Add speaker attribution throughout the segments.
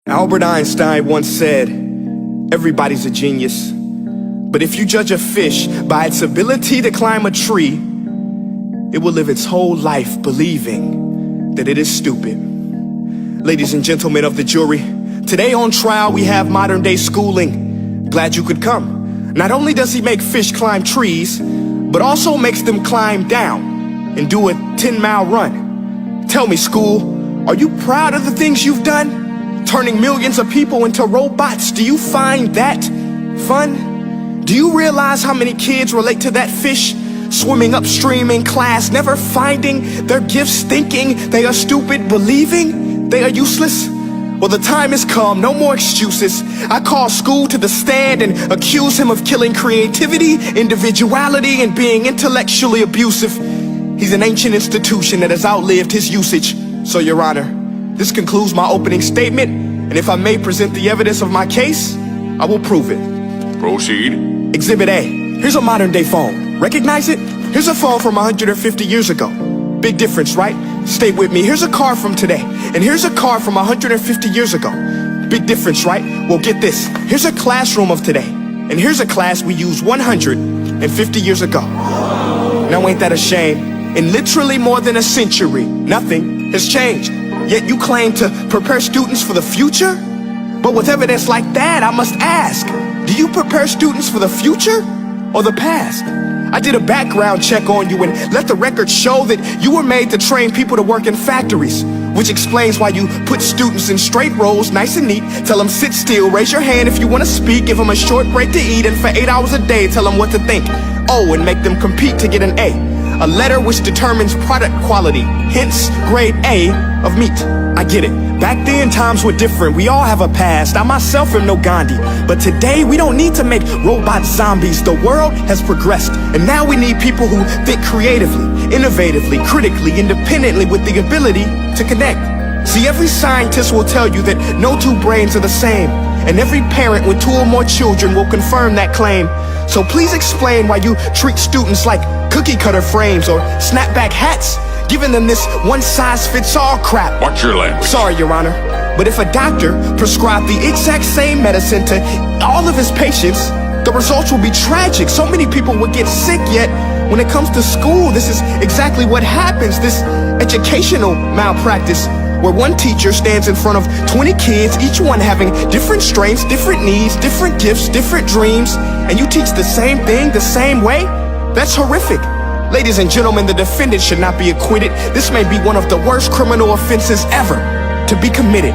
Speaker 1: Albert Einstein once said, everybody's a genius, but if you judge a fish by its ability to climb a tree, it will live its whole life believing that it is stupid. Ladies and gentlemen of the jury, today on trial we have modern day schooling. Glad you could come. Not only does he make fish climb trees, but also makes them climb down and do a 10-mile run. Tell me, school, are you proud of the things you've done? Turning millions of people into robots, do you find that fun? Do you realize how many kids relate to that fish? Swimming upstream in class, never finding their gifts, thinking they are stupid, believing they are useless? Well, the time has come, no more excuses. I call school to the stand and accuse him of killing creativity, individuality, and being intellectually abusive. He's an ancient institution that has outlived his usage. So, Your Honor, this concludes my opening statement, and if I may present the evidence of my case, I will prove it.
Speaker 2: Proceed.
Speaker 1: Exhibit A. Here's a modern day phone. Recognize it? Here's a phone from 150 years ago. Big difference, right? Stay with me. Here's a car from today, and here's a car from 150 years ago. Big difference, right? Well, get this. Here's a classroom of today, and here's a class we used 150 years ago. Now ain't that a shame? In literally more than a century, nothing has changed. Yet you claim to prepare students for the future? But with evidence like that, I must ask, do you prepare students for the future or the past? I did a background check on you and let the record show that you were made to train people to work in factories, which explains why you put students in straight rows, nice and neat, tell them sit still, raise your hand if you want to speak, give them a short break to eat, and for 8 hours a day tell them what to think. Oh, and make them compete to get an A letter which determines product quality, hence grade A of meat. I get it. Back then, times were different. We all have a past. I myself am no Gandhi. But today, we don't need to make robot zombies. The world has progressed. And now we need people who think creatively, innovatively, critically, independently, with the ability to connect. See, every scientist will tell you that no two brains are the same. And every parent with 2 or more children will confirm that claim. So please explain why you treat students like cookie cutter frames or snapback hats, giving them this one-size-fits-all crap.
Speaker 2: Watch your language.
Speaker 1: Sorry, Your Honor, but if a doctor prescribed the exact same medicine to all of his patients, the results will be tragic. So many people would get sick, yet when it comes to school, this is exactly what happens. This educational malpractice, where one teacher stands in front of 20 kids, each one having different strengths, different needs, different gifts, different dreams, and you teach the same thing the same way? That's horrific. Ladies and gentlemen, the defendant should not be acquitted. This may be one of the worst criminal offenses ever to be committed.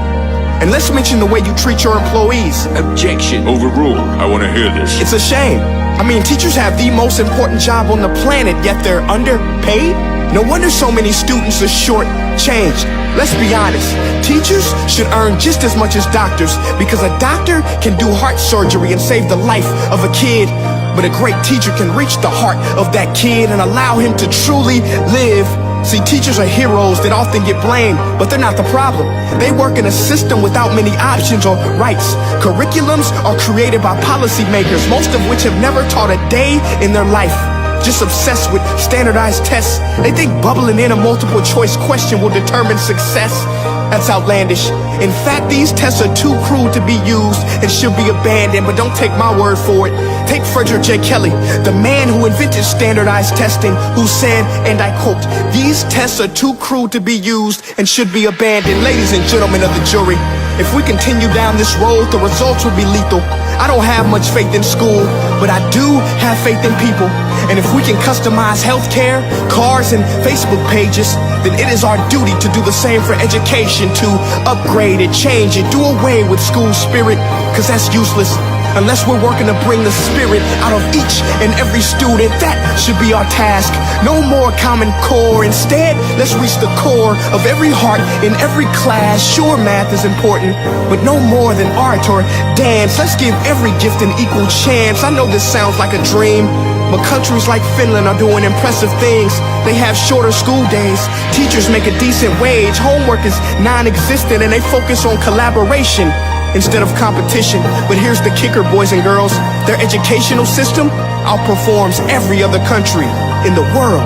Speaker 1: And let's mention the way you treat your employees.
Speaker 2: Objection. Overruled. I want to hear this.
Speaker 1: It's a shame. I mean, teachers have the most important job on the planet, yet they're underpaid? No wonder so many students are short-changed. Let's be honest, teachers should earn just as much as doctors, because a doctor can do heart surgery and save the life of a kid, but a great teacher can reach the heart of that kid and allow him to truly live. See, teachers are heroes that often get blamed, but they're not the problem. They work in a system without many options or rights. Curriculums are created by policymakers, most of which have never taught a day in their life. Just obsessed with standardized tests. They think bubbling in a multiple choice question will determine success. That's outlandish. In fact, these tests are too crude to be used and should be abandoned, but don't take my word for it. Take Frederick J. Kelly, the man who invented standardized testing, who said, and I quote, "These tests are too crude to be used and should be abandoned." Ladies and gentlemen of the jury, if we continue down this road, the results will be lethal. I don't have much faith in school, but I do have faith in people. And if we can customize healthcare, cars, and Facebook pages, then it is our duty to do the same for education, to upgrade it, change it, do away with school spirit, because that's useless. Unless we're working to bring the spirit out of each and every student, that should be our task. No more Common Core. Instead, let's reach the core of every heart in every class. Sure, math is important, but no more than art or dance. Let's give every gift an equal chance. I know this sounds like a dream, but countries like Finland are doing impressive things. They have shorter school days. Teachers make a decent wage. Homework is non-existent, and they focus on collaboration instead of competition. But here's the kicker, boys and girls. Their educational system outperforms every other country in the world.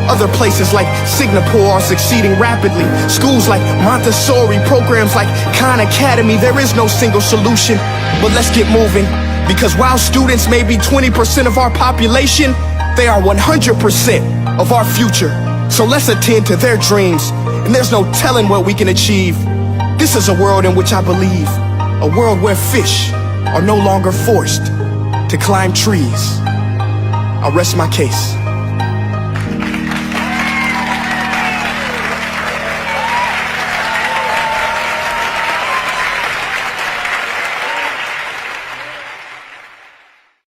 Speaker 1: Other places like Singapore are succeeding rapidly. Schools like Montessori, programs like Khan Academy, there is no single solution. But let's get moving, because while students may be 20% of our population, they are 100% of our future. So let's attend to their dreams, and there's no telling what we can achieve. This is a world in which I believe, a world where fish are no longer forced to climb trees. I'll rest my case.